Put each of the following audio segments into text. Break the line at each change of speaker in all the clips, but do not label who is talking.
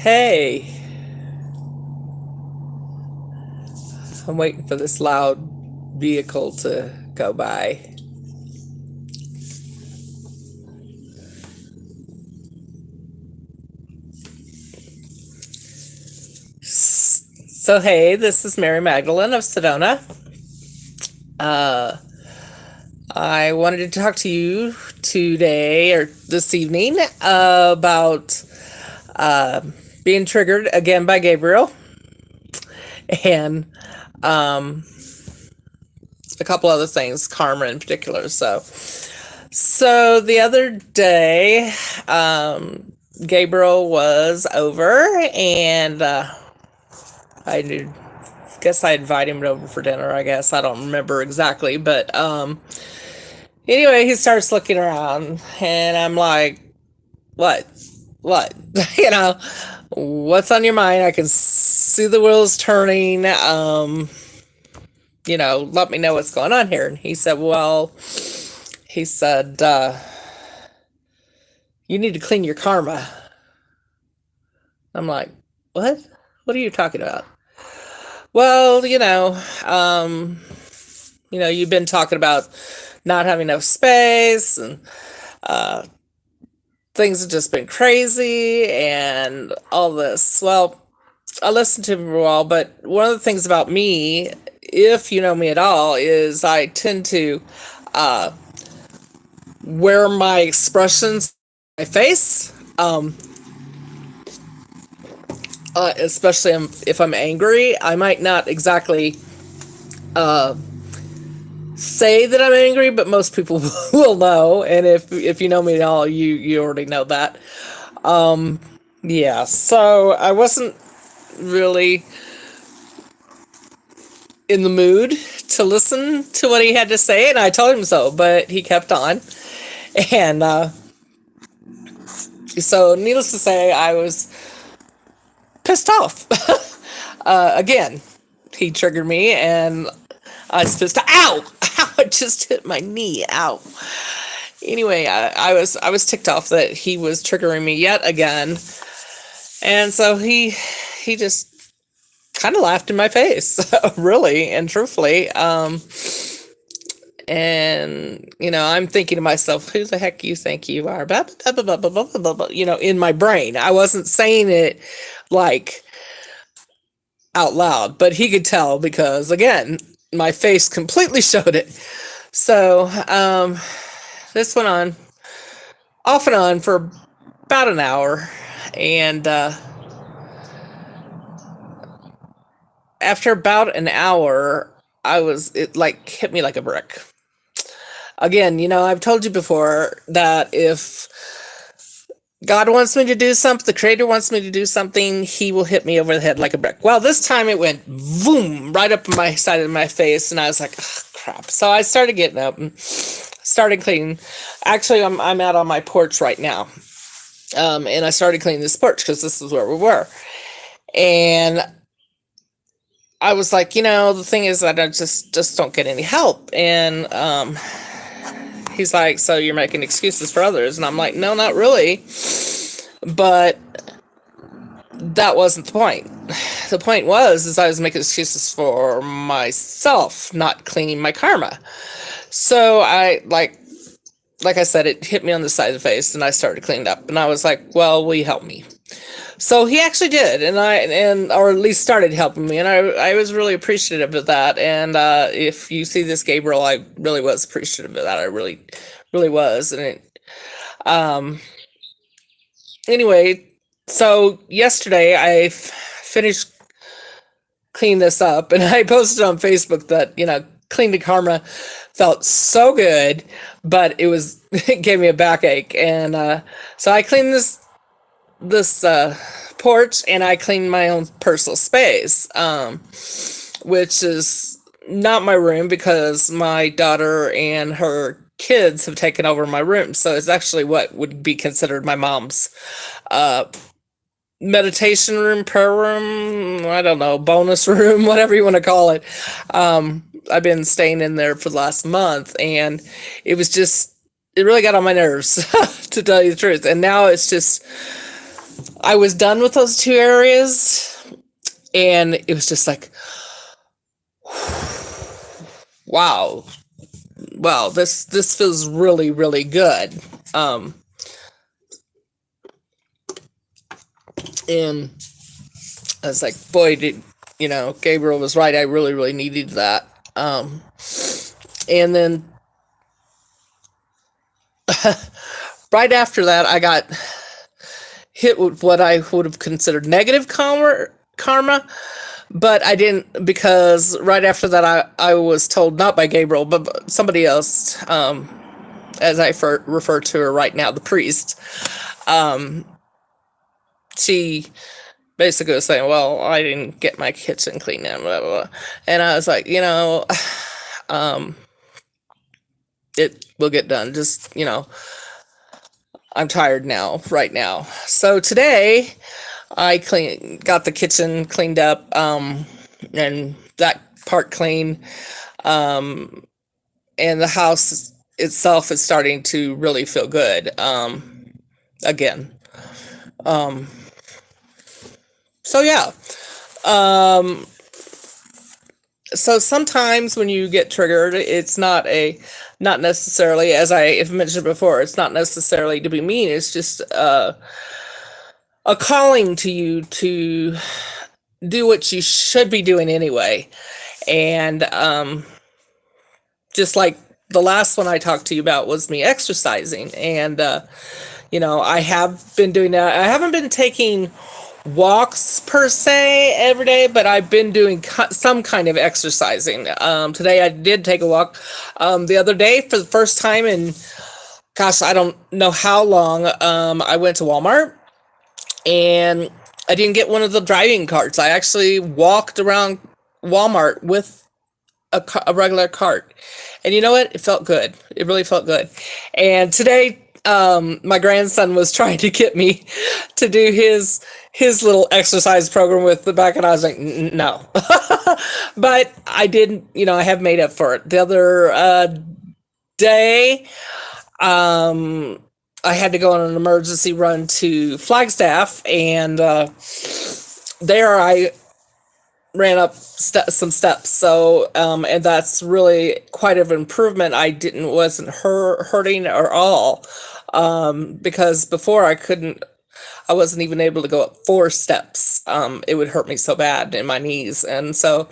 Hey, I'm waiting for this loud vehicle to go by. So, hey, this is Mary Magdalene of Sedona. Uh, I wanted to talk to you today or this evening about uh, being triggered again by Gabriel and um, a couple other things, karma in particular. So the other day, Gabriel was over, and I guess I invited him over for dinner. I guess I don't remember exactly, but anyway, he starts looking around, and I'm like, "What? What? What's on your mind? I can see the wheels turning. Let me know what's going on here." And he said, "Well," he said, "you need to clean your karma." I'm like, "What? What are you talking about?" Well, you've been talking about not having enough space, and uh, things have just been crazy and all this. Well, I listened to him for a while, but one of the things about me, if you know me at all, is I tend to uh, wear my expressions on my face. Especially if I'm angry, I might not exactly uh, say that I'm angry, but most people will know. And if you know me at all, you already know that. Yeah. So I wasn't really in the mood to listen to what he had to say, and I told him so. But he kept on, and so needless to say, I was pissed off. Again, he triggered me, and I was pissed. Ow! Ow! I just hit my knee. Ow. Anyway, I was ticked off that he was triggering me yet again, and so he just kind of laughed in my face, really and truthfully. And I'm thinking to myself, who the heck you think you are? Blah, blah, blah, blah, blah, blah, blah, in my brain. I wasn't saying it like out loud, but he could tell because, again, my face completely showed it. So this went on off and on for about an hour, and after about an hour, it like hit me like a brick. Again, I've told you before that if God wants me to do something, the creator wants me to do something, he will hit me over the head like a brick. Well, this time it went boom right up my side of my face, and I was like, oh, crap. So I started getting up and started cleaning. Actually, I'm out on my porch right now. And I started cleaning this porch because this is where we were. And I was like, the thing is that I just don't get any help. And he's like, so you're making excuses for others? And I'm like, no, not really. But that wasn't the point. The point is I was making excuses for myself, not cleaning my karma. So I like I said, it hit me on the side of the face, and I started cleaning up. And I was like, well, will you help me? So he actually did, or at least started helping me, and I was really appreciative of that. And if you see this, Gabriel, I really was appreciative of that. I really, really was. And anyway, so yesterday I finished cleaning this up, and I posted on Facebook that cleaning karma felt so good, but it gave me a backache, and so I cleaned this porch, and I cleaned my own personal space, which is not my room because my daughter and her kids have taken over my room. So it's actually what would be considered my mom's meditation room, prayer room, I don't know, bonus room, whatever you want to call it. I've been staying in there for the last month, and it really got on my nerves, to tell you the truth. And now it's just I was done with those two areas, and it was just like, wow, this feels really, really good. And I was like, boy, Gabriel was right. I really, really needed that. And then right after that, I got hit with what I would have considered negative karma, but I didn't, because right after that, I was told, not by Gabriel, but somebody else, as I refer to her right now, the priest. She basically was saying, well, I didn't get my kitchen cleaned and blah, blah, blah. And I was like, it will get done. Just, I'm tired now, right now. So today I got the kitchen cleaned up, and that part clean. And the house itself is starting to really feel good, again. So yeah. So sometimes when you get triggered, it's not necessarily, as I have mentioned before, it's not necessarily to be mean. It's just a calling to you to do what you should be doing anyway. And just like the last one I talked to you about was me exercising. And, I have been doing that. I haven't been taking walks per se every day, but I've been doing some kind of exercising. Today I did take a walk. The other day, for the first time in, gosh, I don't know how long, I went to Walmart, and I didn't get one of the driving carts. I actually walked around Walmart with a regular cart. And you know what? It felt good. It really felt good. And today, my grandson was trying to get me to do his little exercise program with the back, and I was like, no. But I didn't, I have made up for it. The other day, I had to go on an emergency run to Flagstaff, and there I ran up some steps. So, and that's really quite an improvement. I wasn't hurting at all, because before I wasn't even able to go up 4 steps. It would hurt me so bad in my knees. And so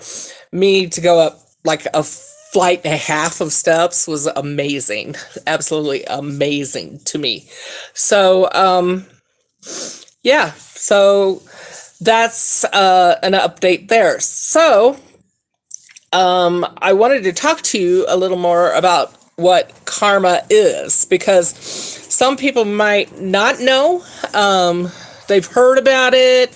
me to go up like a flight and a half of steps was amazing, absolutely amazing to me. So, yeah, so that's an update there. So, I wanted to talk to you a little more about what karma is, because some people might not know. They've heard about it.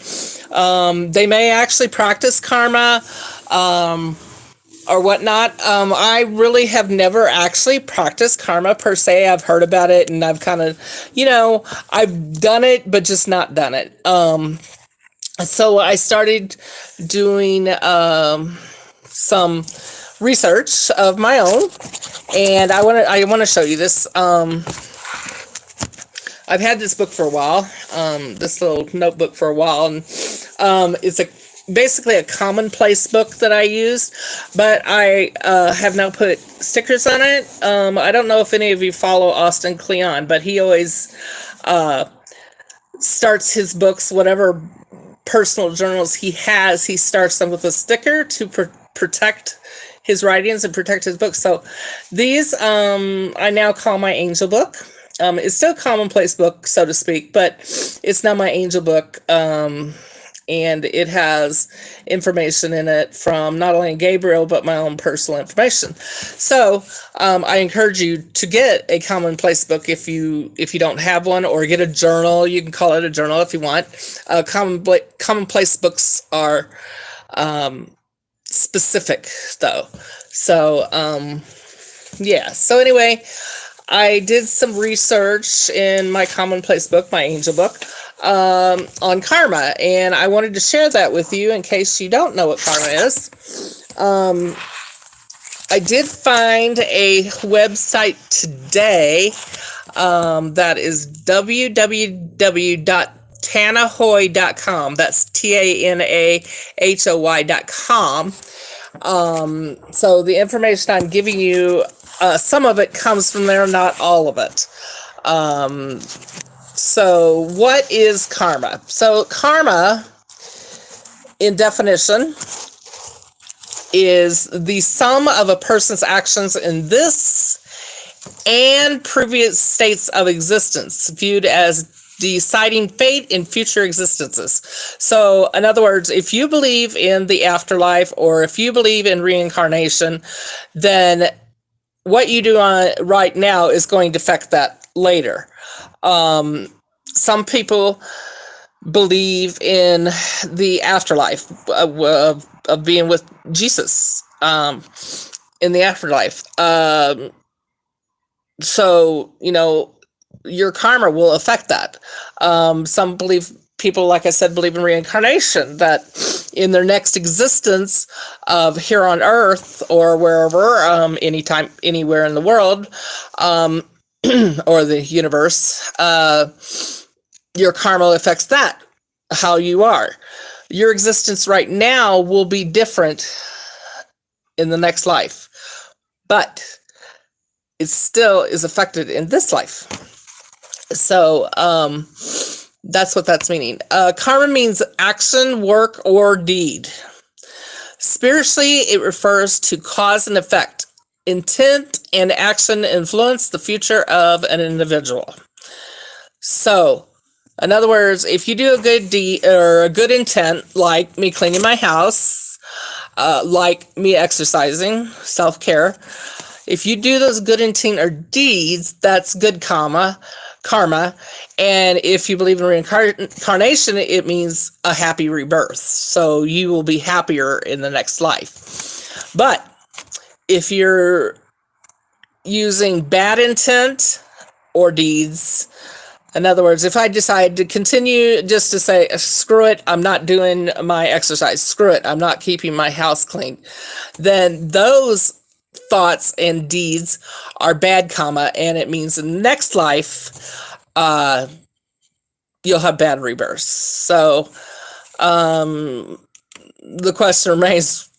They may actually practice karma, or whatnot. I really have never actually practiced karma per se. I've heard about it, and I've kind of, I've done it, but just not done it. So I started doing some research of my own, and I want to show you this. I've had this book for a while, this little notebook for a while, and it's basically a commonplace book that I used, but I have now put stickers on it. I don't know if any of you follow Austin Kleon, but he always starts his books, whatever personal journals he has, he starts them with a sticker to protect his writings and protect his books. So these I now call my angel book. It's still a commonplace book, so to speak, but it's now my angel book. And it has information in it from not only Gabriel, but my own personal information. So I encourage you to get a commonplace book if you don't have one, or get a journal. You can call it a journal if you want. Commonplace books are specific, though. So yeah. So anyway, I did some research in my commonplace book, my angel book, on karma, and I wanted to share that with you in case you don't know what karma is. I did find a website today that is www.untitled tanahoy.com. That's TANAHOY.com. So the information I'm giving you, some of it comes from there, not all of it. So what is karma? So karma, in definition, is the sum of a person's actions in this and previous states of existence, viewed as deciding fate in future existences. So, in other words, if you believe in the afterlife or if you believe in reincarnation, then what you do right now is going to affect that later. Some people believe in the afterlife of being with Jesus in the afterlife. So, your karma will affect that. Some people, like I said, believe in reincarnation, that in their next existence of here on Earth or wherever, anytime, anywhere in the world, or the universe, your karma affects that, how you are. Your existence right now will be different in the next life, but it still is affected in this life. So that's what that's meaning. Karma means action, work, or deed. Spiritually, it refers to cause and effect. Intent and action influence the future of an individual. So, in other words, if you do a good deed or a good intent, like me cleaning my house, like me exercising, self-care, if you do those good intent or deeds, that's good karma. And if you believe in reincarnation, it means a happy rebirth. So you will be happier in the next life. But if you're using bad intent or deeds, in other words, if I decide to continue just to say, screw it, I'm not doing my exercise, screw it, I'm not keeping my house clean, then those thoughts and deeds are bad karma, and it means in the next life, you'll have bad rebirths. So, the question remains,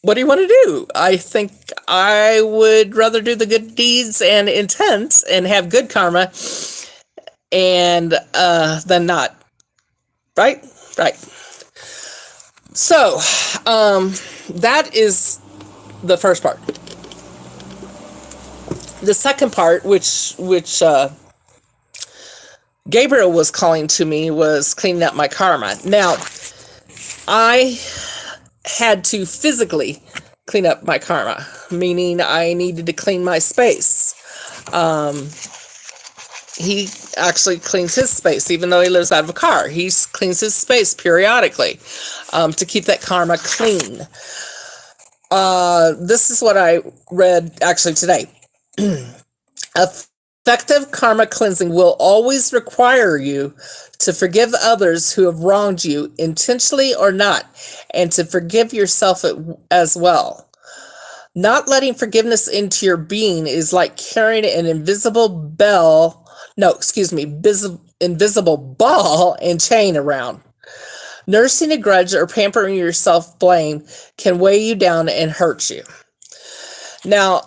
what do you want to do? I think I would rather do the good deeds and intents and have good karma and than not. Right? So, that is the first part. The second part, which Gabriel was calling to me, was cleaning up my karma. Now, I had to physically clean up my karma, meaning I needed to clean my space. He actually cleans his space, even though he lives out of a car. He cleans his space periodically to keep that karma clean. This is what I read actually today. Effective karma cleansing will always require you to forgive others who have wronged you, intentionally or not, and to forgive yourself as well. Not letting forgiveness into your being is like carrying an invisible ball and chain around. Nursing a grudge or pampering your self-blame can weigh you down and hurt you. Now,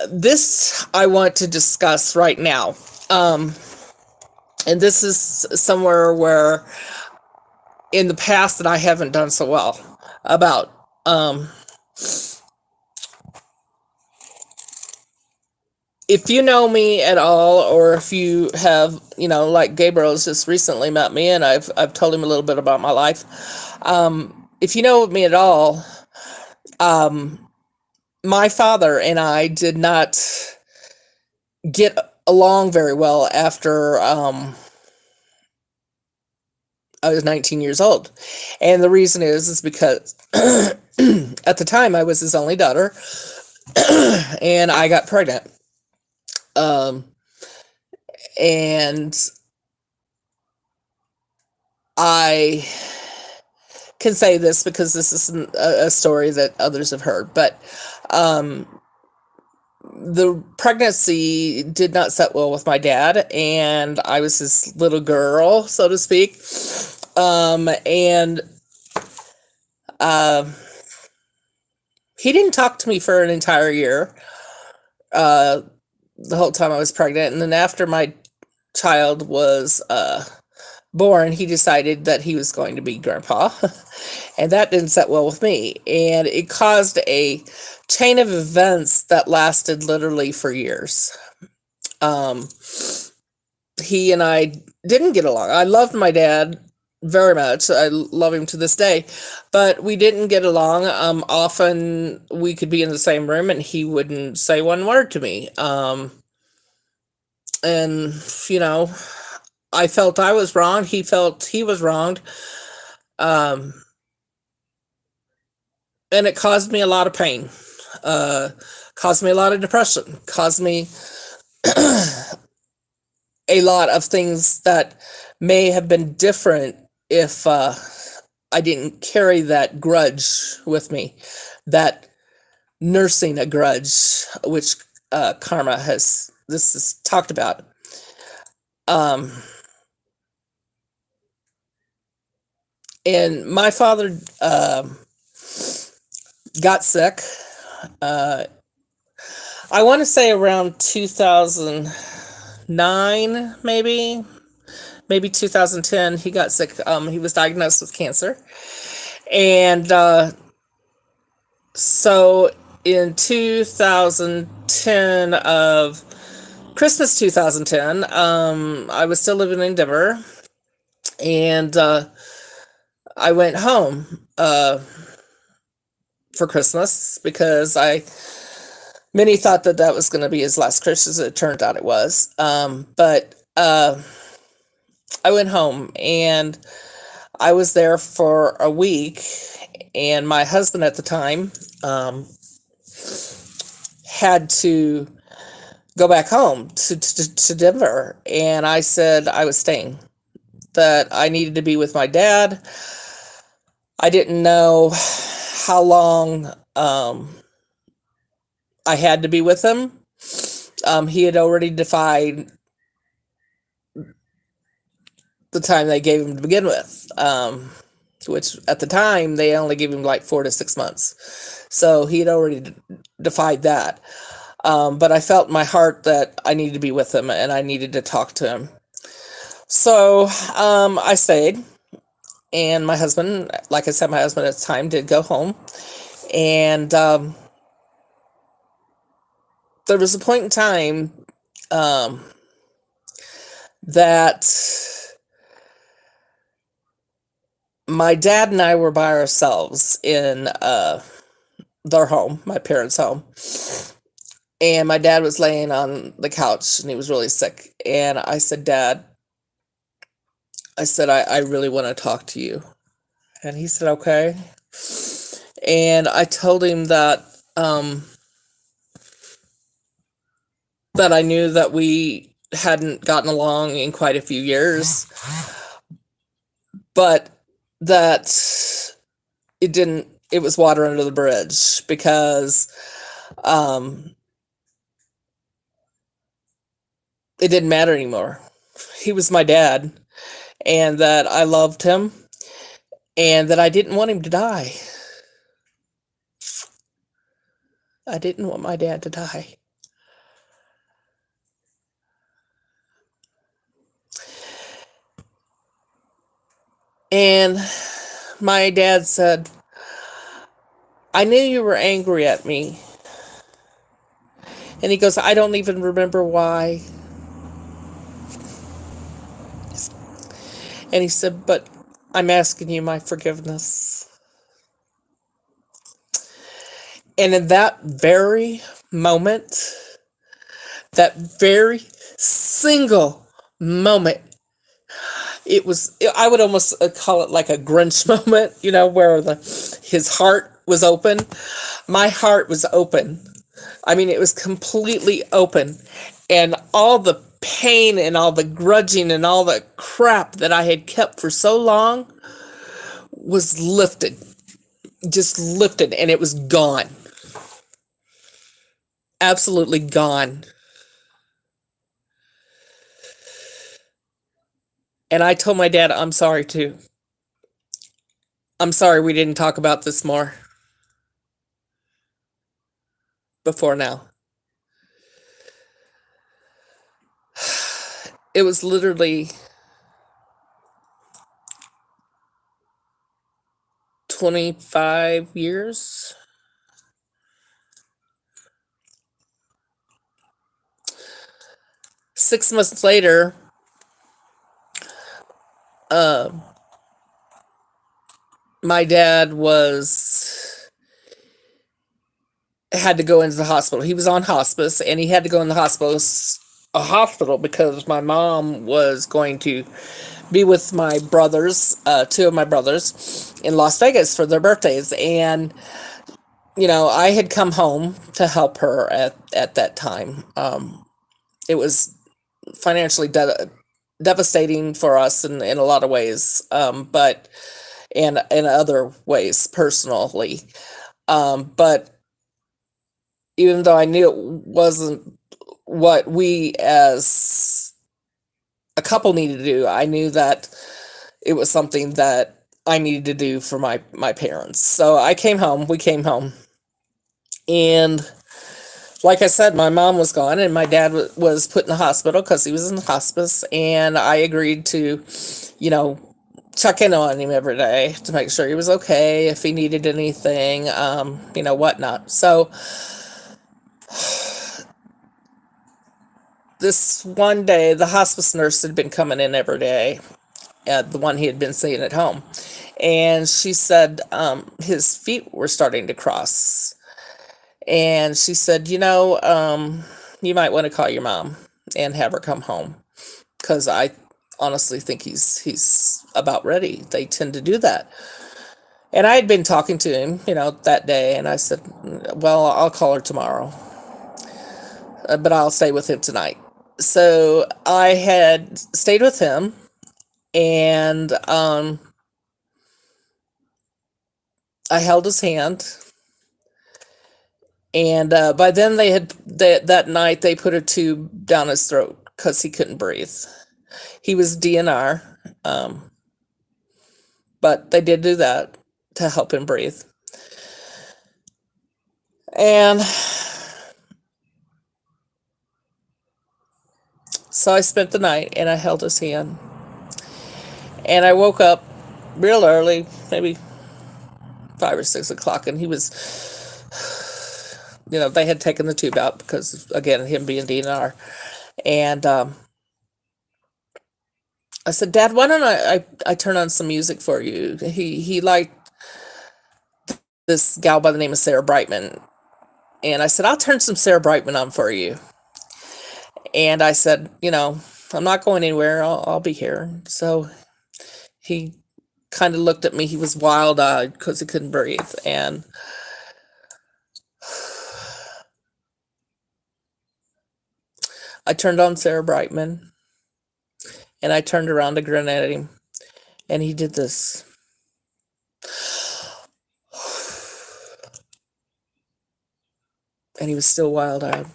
this I want to discuss right now. And this is somewhere where in the past that I haven't done so well about. If you know me at all, or if you have, like Gabriel's just recently met me and I've told him a little bit about my life. If you know me at all, my father and I did not get along very well after I was 19 years old. And the reason is because at the time I was his only daughter and I got pregnant. And I can say this because this isn't a story that others have heard, but the pregnancy did not set well with my dad, and I was his little girl, so to speak. And he didn't talk to me for an entire year, the whole time I was pregnant. And then after my child was born, he decided that he was going to be grandpa. And that didn't set well with me. And it caused a chain of events that lasted literally for years. He and I didn't get along. I loved my dad very much. I love him to this day, but we didn't get along. Often we could be in the same room and he wouldn't say one word to me. And, you know, I felt I was wrong. He felt he was wronged. And it caused me a lot of pain, caused me a lot of depression, caused me a lot of things that may have been different if I didn't carry that grudge with me, that nursing a grudge, which karma this is talked about. And my father got sick. I want to say around 2009, maybe 2010. He got sick. He was diagnosed with cancer, and so in 2010 of Christmas 2010, I was still living in Denver, and I went home for Christmas because many thought that was going to be his last Christmas. It turned out it was. But I went home and I was there for a week, and my husband at the time had to go back home to Denver, and I said I was staying, that I needed to be with my dad. I didn't know how long I had to be with him. He had already defied the time they gave him to begin with, which at the time they only gave him like 4 to 6 months. So he had already defied that. But I felt in my heart that I needed to be with him and I needed to talk to him. So I stayed, and my husband, like I said, my husband at the time did go home. And there was a point in time that my dad and I were by ourselves in their home, my parents' home. And my dad was laying on the couch and he was really sick. And I said, Dad, I really want to talk to you. And he said, okay. And I told him that that I knew that we hadn't gotten along in quite a few years, but that it was water under the bridge, because it didn't matter anymore. He was my dad, and that I loved him, and that I didn't want him to die. I didn't want my dad to die. And my dad said, I knew you were angry at me. And he goes, I don't even remember why. And he said, but I'm asking you my forgiveness. And in that very moment, that very single moment, I would almost call it like a Grinch moment, where his heart was open. My heart was open. I mean, it was completely open. And all the pain and all the grudging and all the crap that I had kept for so long was lifted. Just lifted, and it was gone. absolutely gone. And I told my dad, I'm sorry too. I'm sorry we didn't talk about this more before now. It was literally 25 years. 6 months later, uh, my dad was had to go into the hospital. He was on hospice, and he had to go in the hospital because my mom was going to be with my brothers, two of my brothers, in Las Vegas for their birthdays. And I had come home to help her at that time. It was financially devastating for us in a lot of ways, but and in other ways personally. But even though I knew it wasn't what we as a couple needed to do, I knew that it was something that I needed to do for my parents. So I came home. We came home, and like I said, my mom was gone, and my dad was put in the hospital because he was in hospice, and I agreed to, you know, check in on him every day to make sure he was okay, if he needed anything, whatnot. So this one day, the hospice nurse had been coming in every day, the one he had been seeing at home. And she said his feet were starting to cross. And she said, you might want to call your mom and have her come home. Because I honestly think he's about ready. They tend to do that. And I had been talking to him, that day. And I said, well, I'll call her tomorrow. But I'll stay with him tonight. So I had stayed with him, and I held his hand. And by then that night they put a tube down his throat because he couldn't breathe. He was DNR, but they did do that to help him breathe. And so I spent the night and I held his hand. And I woke up real early, maybe 5 or 6 o'clock, and he was, they had taken the tube out because, again, him being DNR. And I said, Dad, why don't I turn on some music for you? He liked this gal by the name of Sarah Brightman. And I said, I'll turn some Sarah Brightman on for you. And I said, I'm not going anywhere. I'll be here. So he kind of looked at me. He was wild-eyed because he couldn't breathe. And I turned on Sarah Brightman. And I turned around to grin at him. And he did this. And he was still wild-eyed.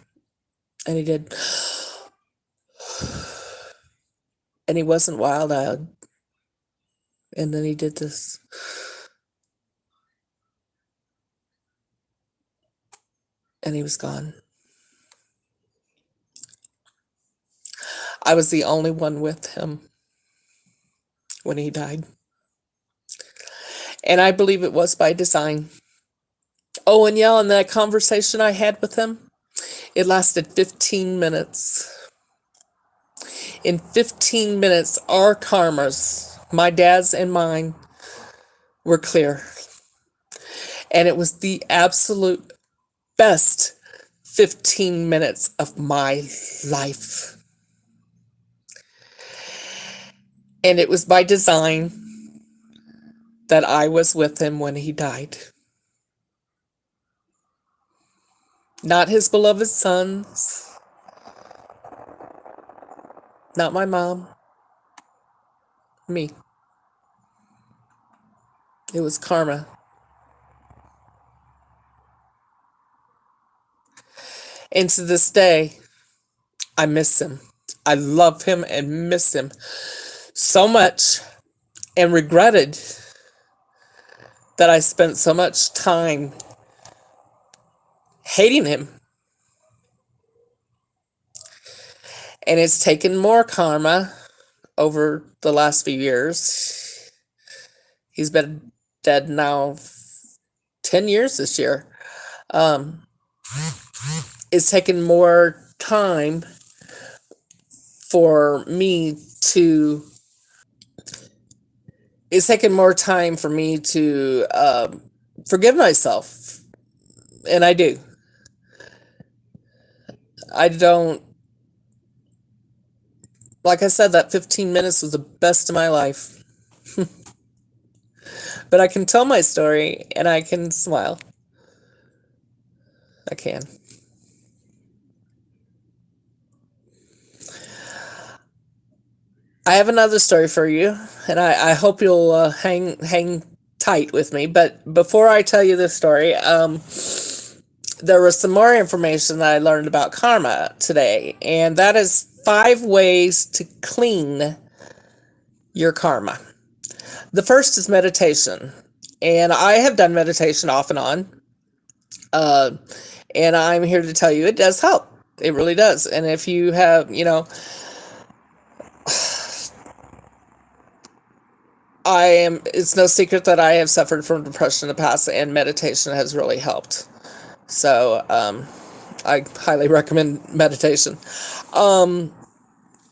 And he did. And he wasn't wild-eyed. And then he did this. And he was gone. I was the only one with him when he died. And I believe it was by design. Oh, and yeah, and that conversation I had with him, it lasted 15 minutes. In 15 minutes, our karmas, my dad's and mine, were clear. And it was the absolute best 15 minutes of my life. And it was by design that I was with him when he died. Not his beloved sons, not my mom, me. It was karma. And to this day, I miss him. I love him and miss him so much, and regretted that I spent so much time hating him. And it's taken more karma over the last few years. He's been dead now 10 years this year. Um, it's taken more time for me to it's taken more time for me to forgive myself, and I do. I don't, like I said, that 15 minutes was the best of my life. But I can tell my story and I can smile. I can. I have another story for you, and I hope you'll hang tight with me. But before I tell you this story, there was some more information that I learned about karma today, and that is 5 ways to clean your karma. The first is meditation, and I have done meditation off and on, uh, and I'm here to tell you it does help. It really does. And if you have, it's no secret that I have suffered from depression in the past, and meditation has really helped. So, I highly recommend meditation. Um,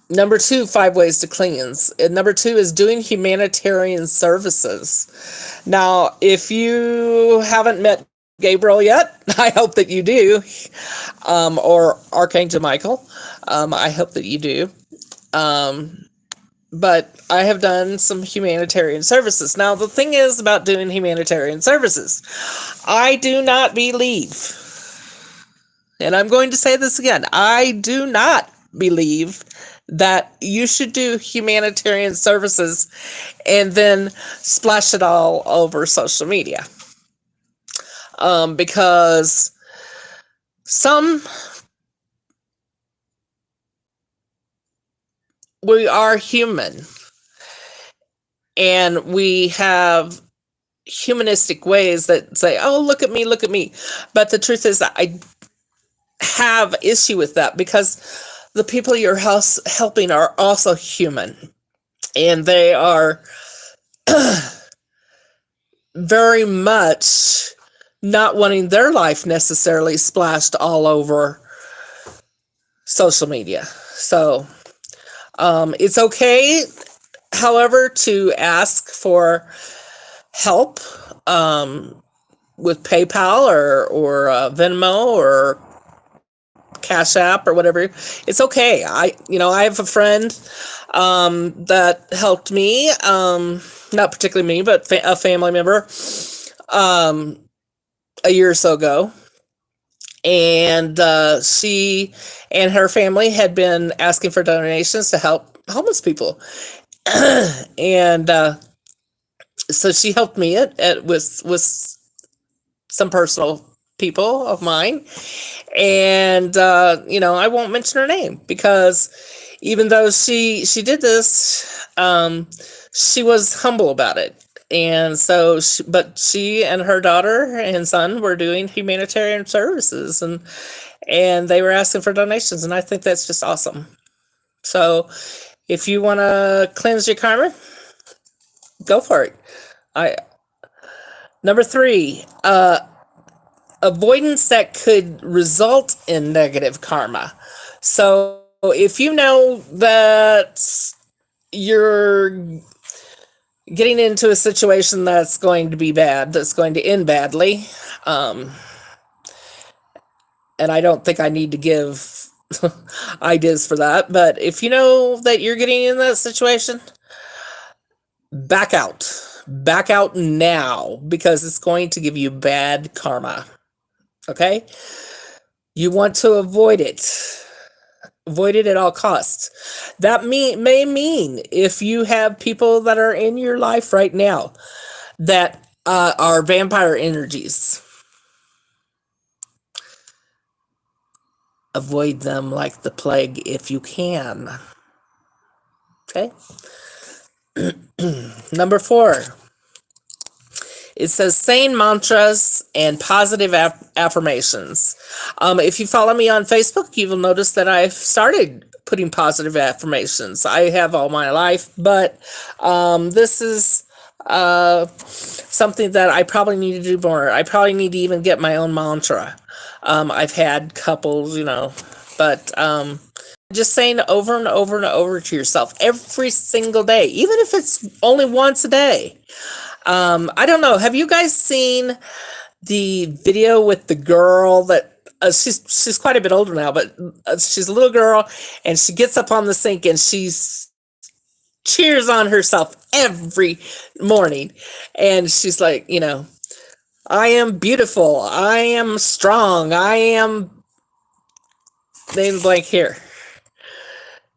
Number two, 5 ways to cleanse. And number two is doing humanitarian services. Now, if you haven't met Gabriel yet, I hope that you do, or Archangel Michael. I hope that you do. But I have done some humanitarian services. Now, the thing is about doing humanitarian services, I do not believe, and I'm going to say this again, I do not believe that you should do humanitarian services and then splash it all over social media. Because some, we are human, and we have humanistic ways that say, oh, look at me, look at me. But the truth is that I have issue with that, because the people you're helping are also human, and they are very much not wanting their life necessarily splashed all over social media. So it's okay, however, to ask for help with PayPal or Venmo or Cash App or whatever. It's okay. I have a friend that helped me, not particularly me, but a family member, a year or so ago. And she and her family had been asking for donations to help homeless people. And so she helped me with some personal people of mine. And I won't mention her name, because even though she did this, she was humble about it. And so but she and her daughter and son were doing humanitarian services, and they were asking for donations, and I think that's just awesome. So if you want to cleanse your karma, go for it. I Number three, avoidance that could result in negative karma. So if you know that you're getting into a situation that's going to be bad, that's going to end badly, and I don't think I need to give ideas for that, but if you know that you're getting in that situation, back out. Back out now, because it's going to give you bad karma. Okay? You want to avoid it. Avoid it at all costs. That may mean if you have people that are in your life right now that are vampire energies, avoid them like the plague if you can. Okay? Number 4. It says saying mantras and positive affirmations. If you follow me on Facebook, you will notice that I've started putting positive affirmations. I have all my life, but this is something that I probably need to do more. I probably need to even get my own mantra. I've had couples, but just saying over and over and over to yourself every single day, even if it's only once a day. I don't know. Have you guys seen the video with the girl that she's quite a bit older now, but she's a little girl, and she gets up on the sink and she's cheers on herself every morning, and she's like, I am beautiful, I am strong, I am name blank here.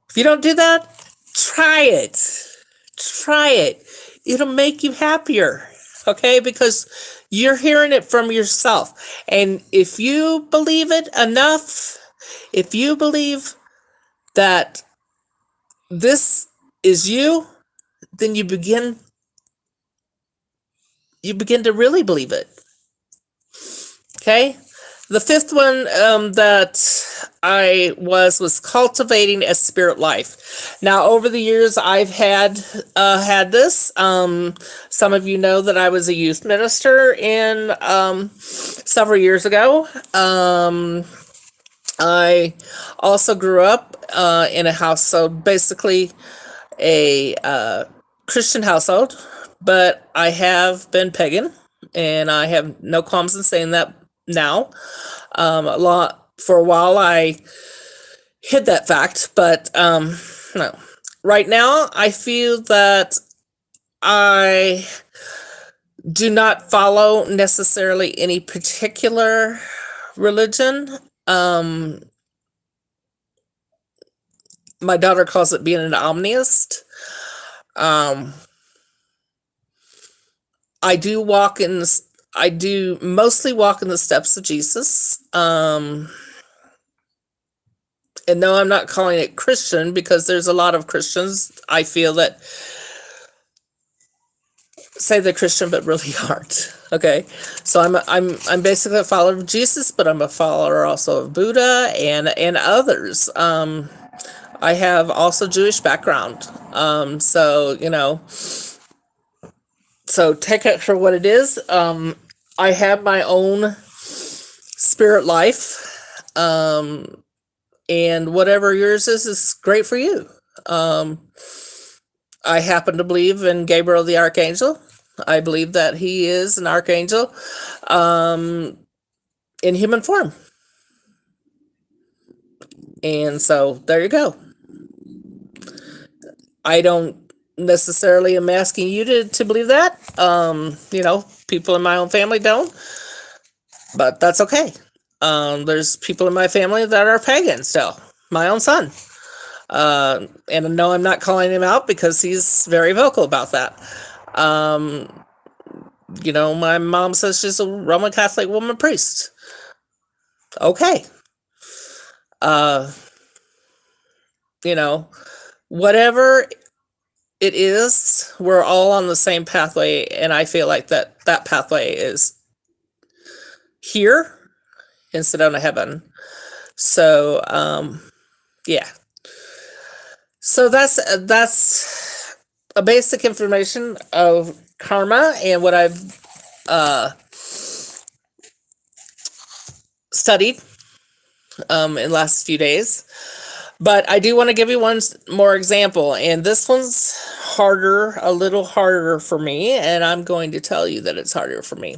If you don't do that, try it. Try it. It'll make you happier. Okay? Because you're hearing it from yourself. And if you believe it enough, if you believe that this is you, then you begin to really believe it. Okay? The 5th one that I was cultivating a spirit life. Now, over the years, I've had this. Some of you know that I was a youth minister in several years ago. I also grew up in a house, so basically a Christian household, but I have been pagan, and I have no qualms in saying that now. For a while I hid that fact, but no. Right now I feel that I do not follow necessarily any particular religion. My daughter calls it being an omniist. I do mostly walk in the steps of Jesus. And no, I'm not calling it Christian, because there's a lot of Christians, I feel, that say they're Christian but really aren't. Okay, so I'm basically a follower of Jesus, but I'm a follower also of Buddha and others. I have also Jewish background. So so take it for what it is. I have my own spirit life. And whatever yours is great for you. I happen to believe in Gabriel the Archangel. I believe that he is an archangel in human form. And so there you go. I don't necessarily am asking you to believe that. People in my own family don't. But that's okay. There's people in my family that are pagan still. My own son. And no, I'm not calling him out because he's very vocal about that. My mom says she's a Roman Catholic woman priest. Okay. Whatever it is, we're all on the same pathway, and I feel like that pathway is here instead of heaven. So, yeah. So that's a basic information of karma and what I've studied in the last few days. But I do want to give you one more example, and this one's a little harder for me, and I'm going to tell you that it's harder for me.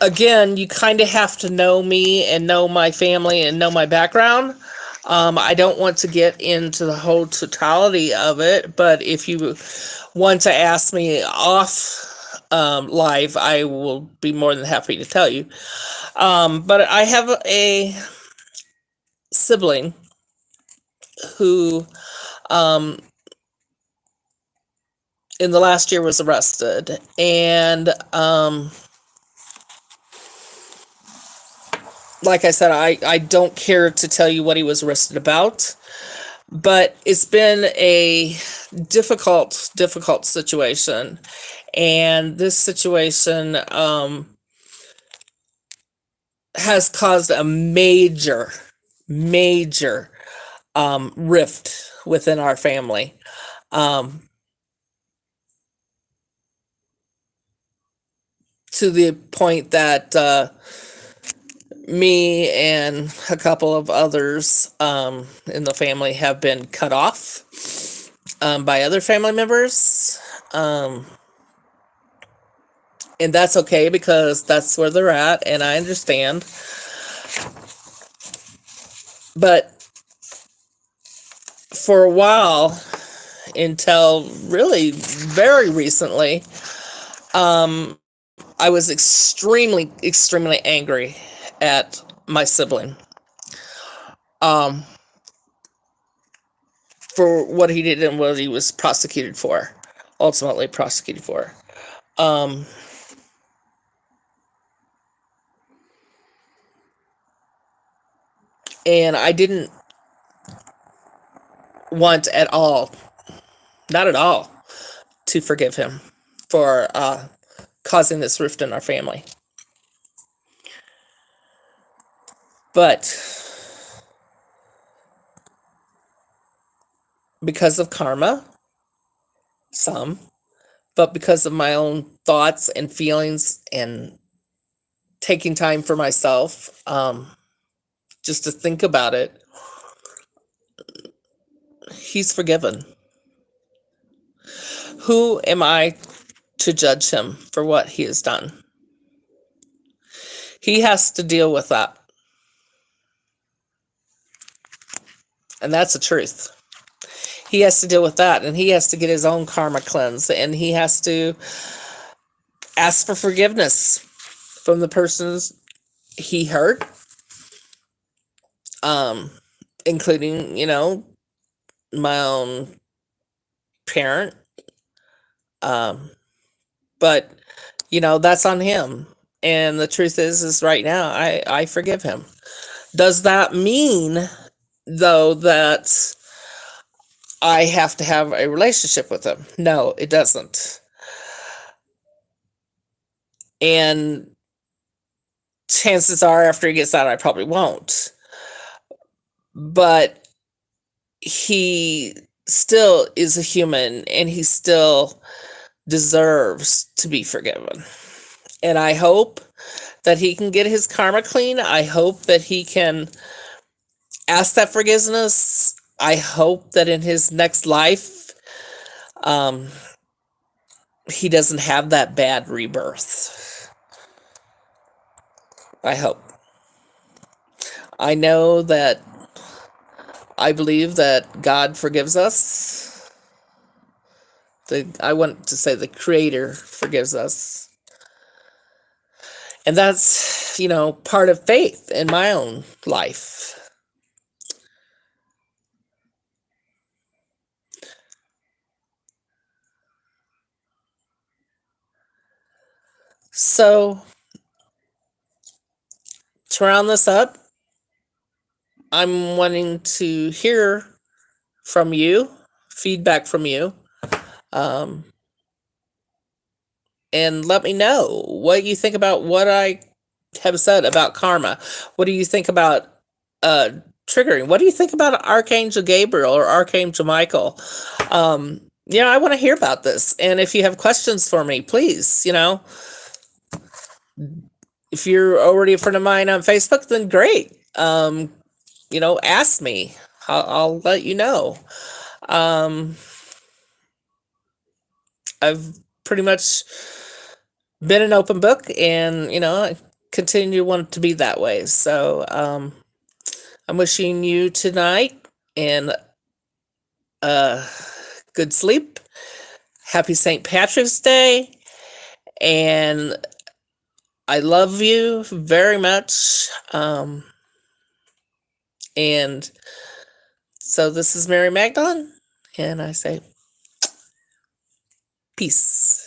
Again, you kind of have to know me and know my family and know my background. I don't want to get into the whole totality of it, but if you want to ask me off live, I will be more than happy to tell you. But I have a sibling who in the last year was arrested, and like I said, I don't care to tell you what he was arrested about, but it's been a difficult situation. And this situation has caused a major rift within our family. Um, to the point that me and a couple of others in the family have been cut off by other family members. Um, and that's okay because that's where they're at, and I understand. But for a while, until really very recently, I was extremely angry at my sibling for what he did and what he was ultimately prosecuted for. Um, and I didn't want at all, not at all, to forgive him for causing this rift in our family. But because of karma, some, but because of my own thoughts and feelings and taking time for myself, just to think about it, he's forgiven. Who am I to judge him for what he has done? He has to deal with that. And that's the truth. He has to deal with that, and he has to get his own karma cleansed, and he has to ask for forgiveness from the persons he hurt, including, my own parent. But, that's on him. And the truth is right now, I forgive him. Does that mean, though, that I have to have a relationship with him? No, it doesn't. And chances are after he gets out, I probably won't. But he still is a human, and he still deserves to be forgiven. And I hope that he can get his karma clean. I hope that he can ask that forgiveness. I hope that in his next life, he doesn't have that bad rebirth. I hope. I know that I believe that God forgives us. I want to say the Creator forgives us. And that's, part of faith in my own life. So, to round this up, I'm wanting to hear from you, feedback from you, um, and let me know what you think about what I have said about karma. What do you think about triggering? What do you think about Archangel Gabriel or Archangel Michael? I want to hear about this. And if you have questions for me, please, if you're already a friend of mine on Facebook, then great. Ask me. I'll let you know. Um, I've pretty much been an open book, and I continue to want it to be that way. So I'm wishing you tonight and good sleep. Happy St. Patrick's Day, and I love you very much. And so this is Mary Magdalene, and I say peace.